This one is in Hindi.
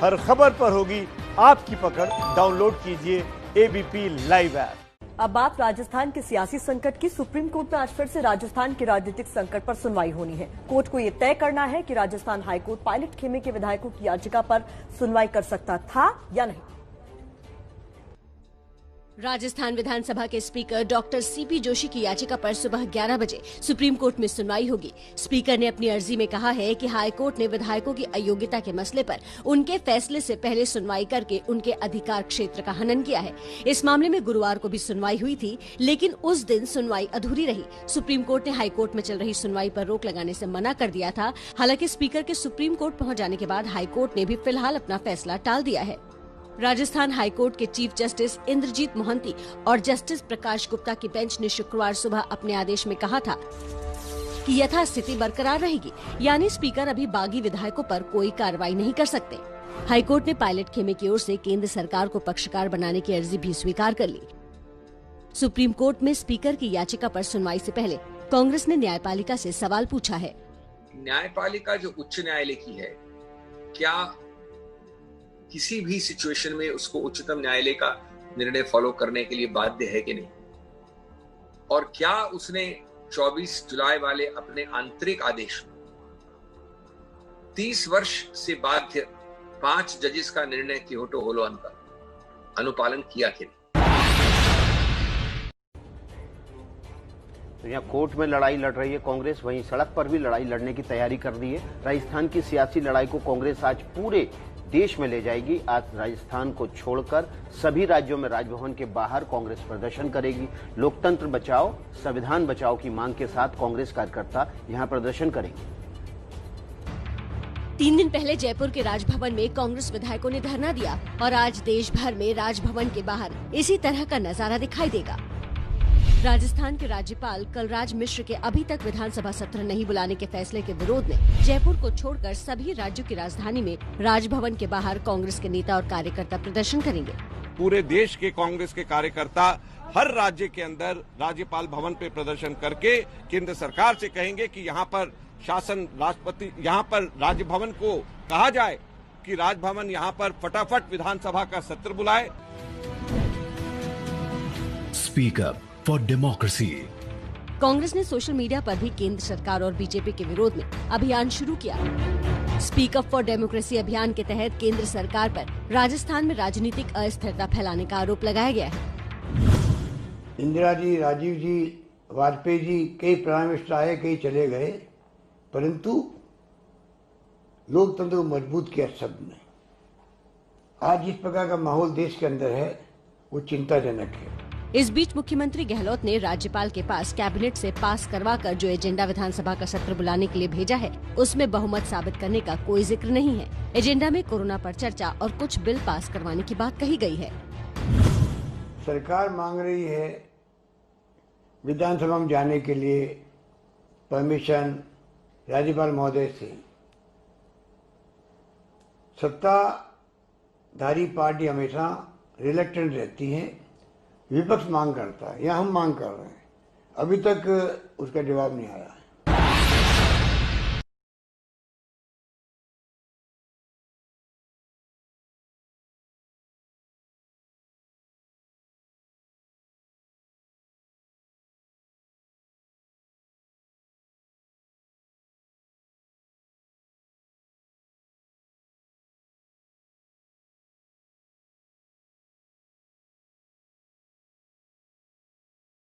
हर खबर पर होगी आपकी पकड़। डाउनलोड कीजिए एबीपी लाइव ऐप। अब बात राजस्थान के सियासी संकट की। सुप्रीम कोर्ट में आज फिर से राजस्थान के राजनीतिक संकट पर सुनवाई होनी है। कोर्ट को यह तय करना है कि राजस्थान हाईकोर्ट पायलट खेमे के विधायकों की याचिका पर सुनवाई कर सकता था या नहीं। राजस्थान विधानसभा के स्पीकर डॉक्टर सीपी जोशी की याचिका पर सुबह 11 बजे सुप्रीम कोर्ट में सुनवाई होगी। स्पीकर ने अपनी अर्जी में कहा है कि हाईकोर्ट ने विधायकों की अयोग्यता के मसले पर उनके फैसले से पहले सुनवाई करके उनके अधिकार क्षेत्र का हनन किया है। इस मामले में गुरुवार को भी सुनवाई हुई थी, लेकिन उस दिन सुनवाई अधूरी रही। सुप्रीम कोर्ट ने हाईकोर्ट में चल रही सुनवाई पर रोक लगाने से मना कर दिया था। हालांकि स्पीकर के सुप्रीम कोर्ट पहुंच जाने के बाद हाईकोर्ट ने भी फिलहाल अपना फैसला टाल दिया है। राजस्थान हाईकोर्ट के चीफ जस्टिस इंद्रजीत मोहंती और जस्टिस प्रकाश गुप्ता की बेंच ने शुक्रवार सुबह अपने आदेश में कहा था कि यथास्थिति बरकरार रहेगी, यानी स्पीकर अभी बागी विधायकों पर कोई कार्रवाई नहीं कर सकते। हाईकोर्ट ने पायलट खेमे की ओर से केंद्र सरकार को पक्षकार बनाने की अर्जी भी स्वीकार कर ली। सुप्रीम कोर्ट में स्पीकर की याचिका पर सुनवाई से पहले कांग्रेस ने न्यायपालिका से सवाल पूछा है। न्यायपालिका जो उच्च न्यायालय की है, क्या किसी भी सिचुएशन में उसको उच्चतम न्यायालय का निर्णय फॉलो करने के लिए बाध्य है कि नहीं, और क्या उसने 24 जुलाई वाले अपने आंतरिक आदेश 30 वर्ष से बाध्य 5 जजेस का निर्णय क्योटो होलोन का अनुपालन किया कि नहीं। तो यहाँ कोर्ट में लड़ाई लड़ रही है कांग्रेस, वहीं सड़क पर भी लड़ाई लड़ने की तैयारी कर दी है। राजस्थान की सियासी लड़ाई को कांग्रेस आज पूरे देश में ले जाएगी। आज राजस्थान को छोड़कर सभी राज्यों में राजभवन के बाहर कांग्रेस प्रदर्शन करेगी। लोकतंत्र बचाओ, संविधान बचाओ की मांग के साथ कांग्रेस कार्यकर्ता यहां प्रदर्शन करेंगे। 3 दिन पहले जयपुर के राजभवन में कांग्रेस विधायकों ने धरना दिया और आज देश भर में राजभवन के बाहर इसी तरह का नजारा दिखाई देगा। राजस्थान के राज्यपाल कलराज मिश्र के अभी तक विधानसभा सत्र नहीं बुलाने के फैसले के विरोध में जयपुर को छोड़कर सभी राज्यों की राजधानी में राजभवन के बाहर कांग्रेस के नेता और कार्यकर्ता प्रदर्शन करेंगे। पूरे देश के कांग्रेस के कार्यकर्ता हर राज्य के अंदर राज्यपाल भवन पे प्रदर्शन करके केंद्र सरकार से कहेंगे कि यहाँ पर शासन राष्ट्रपति, यहाँ पर राजभवन को कहा जाए कि राजभवन यहाँ पर फटाफट विधानसभा का सत्र बुलाए। Speak up for democracy. Congress ने सोशल मीडिया पर भी केंद्र सरकार और बीजेपी के विरोध में अभियान शुरू किया। स्पीक अप फॉर डेमोक्रेसी अभियान के तहत केंद्र सरकार पर राजस्थान में राजनीतिक अस्थिरता फैलाने का आरोप लगाया गया है। इंदिरा जी, राजीव जी, वाजपेयी जी, कई प्राइम मिनिस्टर आए, कई चले गए, परंतु लोकतंत्र को मजबूत किया सबने। आज जिस प्रकार का माहौल देश के अंदर है वो चिंताजनक है। इस बीच मुख्यमंत्री गहलोत ने राज्यपाल के पास कैबिनेट से पास करवाकर जो एजेंडा विधानसभा का सत्र बुलाने के लिए भेजा है, उसमें बहुमत साबित करने का कोई जिक्र नहीं है। एजेंडा में कोरोना पर चर्चा और कुछ बिल पास करवाने की बात कही गई है। सरकार मांग रही है विधानसभा में जाने के लिए परमिशन राज्यपाल महोदय से। सत्ताधारी पार्टी हमेशा रिलेक्टेंट रहती है, विपक्ष मांग करता है या हम मांग कर रहे हैं, अभी तक उसका जवाब नहीं आया।